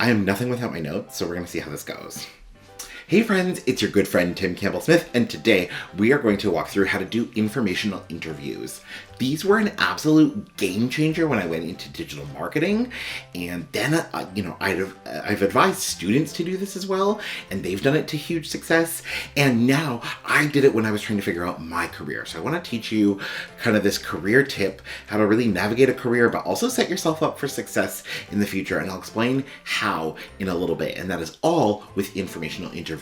I am nothing without my notes, so we're going to see how this goes. Hey friends, it's your good friend Tim Campbell-Smith, and today we are going to walk through how to do informational interviews. These were an absolute game changer when I went into digital marketing, and then, I've advised students to do this as well, and they've done it to huge success, and now I did it when I was trying to figure out my career. So I want to teach you kind of this career tip, how to really navigate a career, but also set yourself up for success in the future, and I'll explain how in a little bit, and that is all with informational interviews.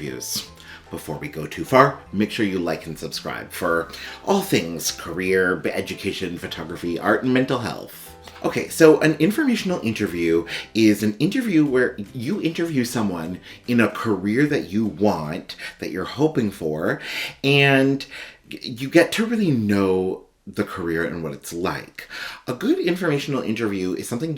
Before we go too far, make sure you like and subscribe for all things career, education, photography, art, and mental health. Okay, so an informational interview is an interview where you interview someone in a career that you want, that you're hoping for, and you get to really know the career and what it's like. A good informational interview is something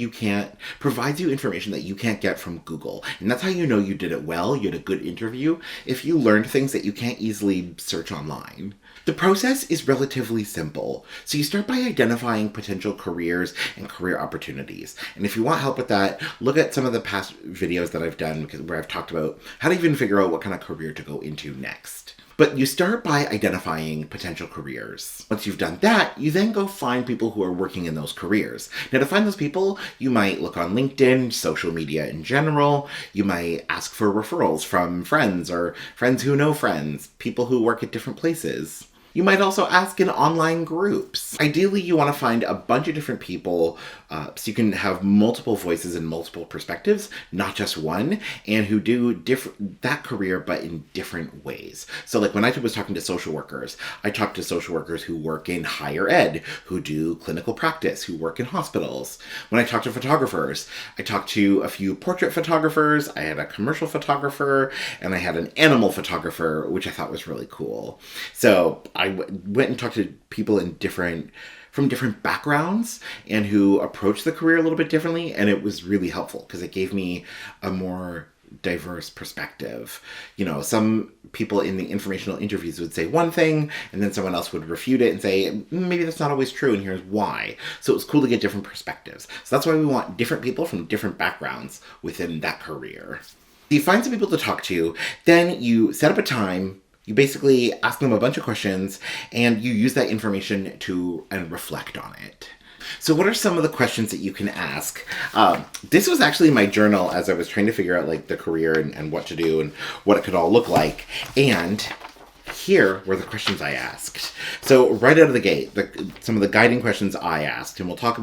provides you information that you can't get from Google. And that's how you know you did it well, you had a good interview, if you learned things that you can't easily search online. The process is relatively simple. So you start by identifying potential careers and career opportunities. And if you want help with that, look at some of the past videos that I've done where I've talked about how to even figure out what kind of career to go into next. But you start by identifying potential careers. Once you've done that, you then go find people who are working in those careers. Now, to find those people, you might look on LinkedIn, social media in general. You might ask for referrals from friends or friends who know friends, people who work at different places. You might also ask in online groups. Ideally, you want to find a bunch of different people so you can have multiple voices and multiple perspectives, not just one, and who do that career but in different ways. So like when I was talking to social workers, I talked to social workers who work in higher ed, who do clinical practice, who work in hospitals. When I talked to photographers, I talked to a few portrait photographers, I had a commercial photographer, and I had an animal photographer, which I thought was really cool. So I went and talked to people from different backgrounds and who approached the career a little bit differently, and it was really helpful because it gave me a more diverse perspective. You know, some people in the informational interviews would say one thing, and then someone else would refute it and say, maybe that's not always true, and here's why. So it was cool to get different perspectives. So that's why we want different people from different backgrounds within that career. You find some people to talk to, then you set up a time. You basically ask them a bunch of questions, and you use that information and reflect on it. So what are some of the questions that you can ask? This was actually my journal as I was trying to figure out like the career and what to do and what it could all look like. And here were the questions I asked. So right out of the gate, some of the guiding questions I asked, and we'll talk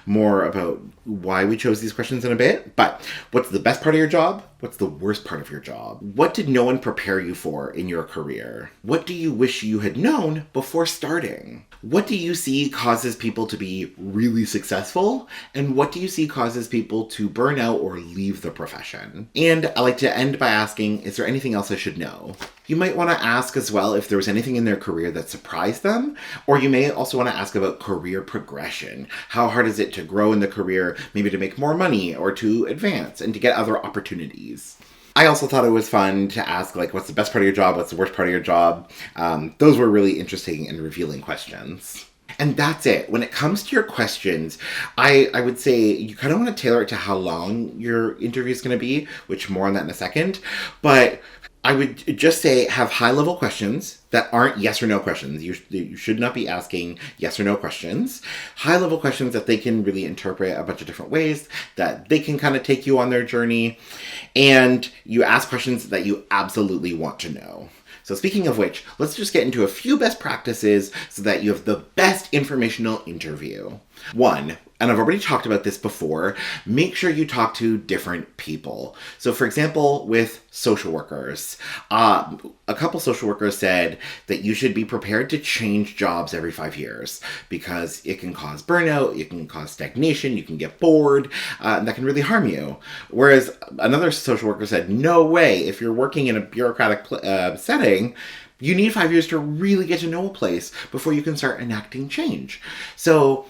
more about why we chose these questions in a bit, but what's the best part of your job? What's the worst part of your job? What did no one prepare you for in your career? What do you wish you had known before starting? What do you see causes people to be really successful? And what do you see causes people to burn out or leave the profession? And I like to end by asking, is there anything else I should know? You might want to ask as well if there was anything in their career that surprised them, or you may also want to ask about career progression. How hard is it to grow in the career, maybe to make more money or to advance and to get other opportunities? I also thought it was fun to ask, like, what's the best part of your job? What's the worst part of your job? Those were really interesting and revealing questions. And that's it. When it comes to your questions, I would say you kind of want to tailor it to how long your interview is going to be, which more on that in a second. But I would just say have high-level questions that aren't yes or no questions. You should not be asking yes or no questions. High-level questions that they can really interpret a bunch of different ways, that they can kind of take you on their journey. And you ask questions that you absolutely want to know. So speaking of which, let's just get into a few best practices so that you have the best informational interview. 1, and I've already talked about this before, make sure you talk to different people. So for example, with social workers, a couple social workers said that you should be prepared to change jobs every 5 years because it can cause burnout, it can cause stagnation, you can get bored, and that can really harm you. Whereas another social worker said, no way, if you're working in a bureaucratic setting, you need 5 years to really get to know a place before you can start enacting change. So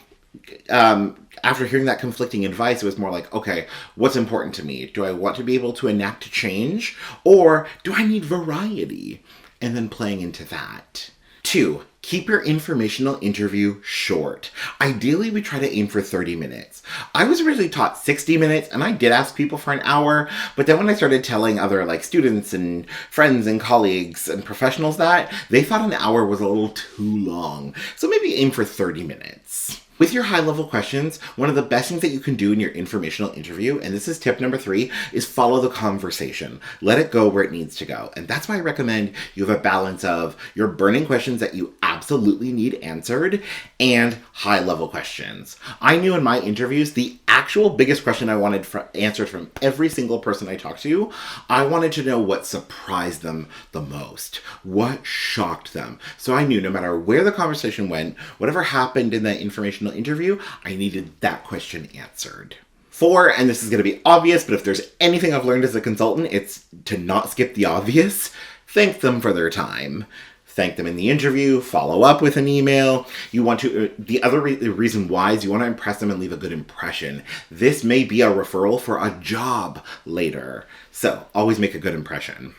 after hearing that conflicting advice, it was more like, okay, what's important to me? Do I want to be able to enact change, or do I need variety? And then playing into that. 2, Keep your informational interview short. Ideally, we try to aim for 30 minutes. I was originally taught 60 minutes, and I did ask people for an hour, but then when I started telling other students and friends and colleagues and professionals that, they thought an hour was a little too long. So maybe aim for 30 minutes. With your high-level questions, one of the best things that you can do in your informational interview, and this is tip number 3, is follow the conversation. Let it go where it needs to go. And that's why I recommend you have a balance of your burning questions that you absolutely need answered and high-level questions. I knew in my interviews, the actual biggest question I wanted answered from every single person I talked to, I wanted to know what surprised them the most, what shocked them. So I knew no matter where the conversation went, whatever happened in that informational interview, I needed that question answered. 4, and this is going to be obvious, but if there's anything I've learned as a consultant, it's to not skip the obvious. Thank them for their time. Thank them in the interview, follow up with an email. You want to, the other reason why is you want to impress them and leave a good impression. This may be a referral for a job later. So always make a good impression.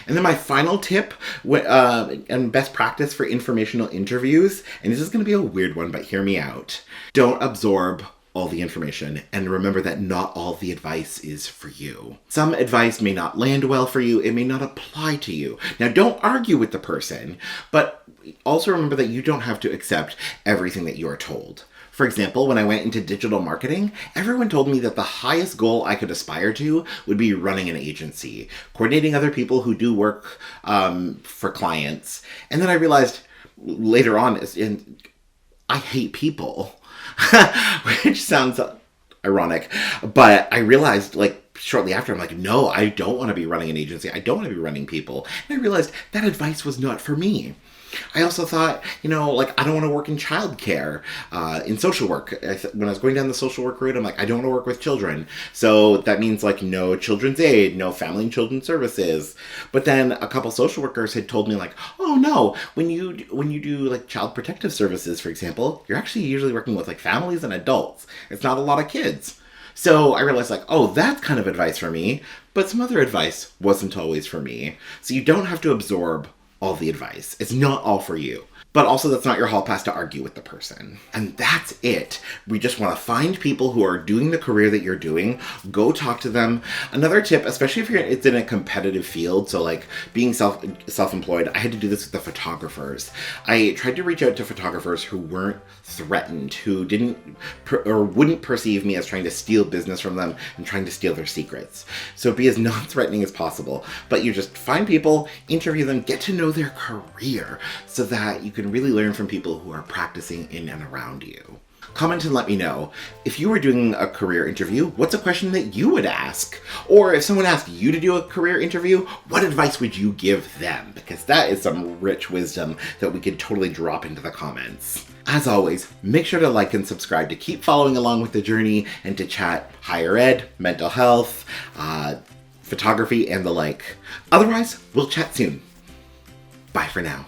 And then my final tip and best practice for informational interviews, and this is going to be a weird one, but hear me out. Don't absorb all the information, and remember that not all the advice is for you. Some advice may not land well for you, it may not apply to you. Now don't argue with the person, but also remember that you don't have to accept everything that you are told. For example, when I went into digital marketing, everyone told me that the highest goal I could aspire to would be running an agency, coordinating other people who do work for clients. And then I realized later on, I hate people, which sounds ironic, but I realized shortly after, I'm like, no, I don't want to be running an agency. I don't want to be running people. And I realized that advice was not for me. I also thought, I don't want to work in childcare, in social work. When I was going down the social work route, I'm like, I don't want to work with children. So that means no children's aid, no family and children's services. But then a couple social workers had told me oh no, when you do child protective services, for example, you're actually usually working with families and adults. It's not a lot of kids. So I realized oh, that's kind of advice for me, but some other advice wasn't always for me. So you don't have to absorb all the advice. It's not all for you. But also that's not your hall pass to argue with the person. And that's it. We just want to find people who are doing the career that you're doing. Go talk to them. Another tip, especially if it's in a competitive field, so being self-employed, I had to do this with the photographers. I tried to reach out to photographers who weren't threatened, who didn't or wouldn't perceive me as trying to steal business from them and trying to steal their secrets. So be as non-threatening as possible. But you just find people, interview them, get to know their career so that you can really learn from people who are practicing in and around you. Comment and let me know. If you were doing a career interview, what's a question that you would ask? Or if someone asked you to do a career interview, what advice would you give them? Because that is some rich wisdom that we could totally drop into the comments. As always, make sure to like and subscribe to keep following along with the journey and to chat higher ed, mental health, photography, and the like. Otherwise, we'll chat soon. Bye for now.